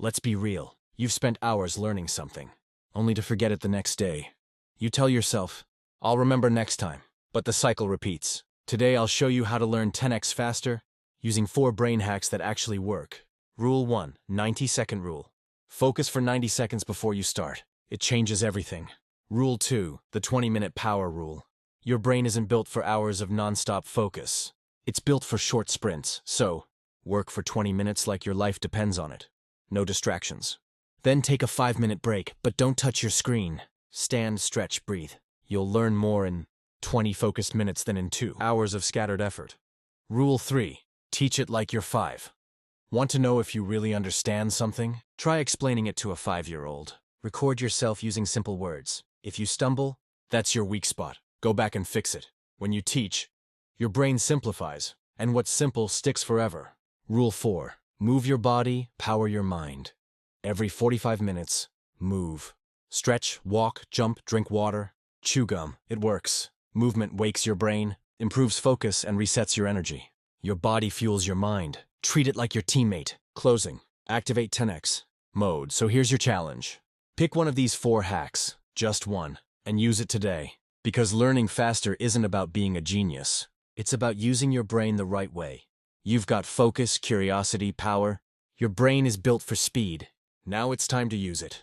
Let's be real. You've spent hours learning something, only to forget it the next day. You tell yourself, I'll remember next time, but the cycle repeats. Today I'll show you how to learn 10x faster using 4 brain hacks that actually work. Rule 1, 90-second rule. Focus for 90 seconds before you start. It changes everything. Rule 2, the 20-minute power rule. Your brain isn't built for hours of non-stop focus. It's built for short sprints, so work for 20 minutes like your life depends on it. No distractions. Then take a 5-minute break, but don't touch your screen. Stand, stretch, breathe. You'll learn more in 20 focused minutes than in 2 hours of scattered effort. Rule 3, teach it like you're 5. Want to know if you really understand something? Try explaining it to a 5-year-old. Record yourself using simple words. If you stumble, that's your weak spot. Go back and fix it. When you teach, your brain simplifies, and what's simple sticks forever. Rule 4, move your body, power your mind. Every 45 minutes, move. Stretch, walk, jump, drink water, chew gum. It works. Movement wakes your brain, improves focus, and resets your energy. Your body fuels your mind. Treat it like your teammate. Closing. Activate 10x mode. So here's your challenge. Pick one of these 4 hacks, just one, and use it today. Because learning faster isn't about being a genius. It's about using your brain the right way. You've got focus, curiosity, power. Your brain is built for speed. Now it's time to use it.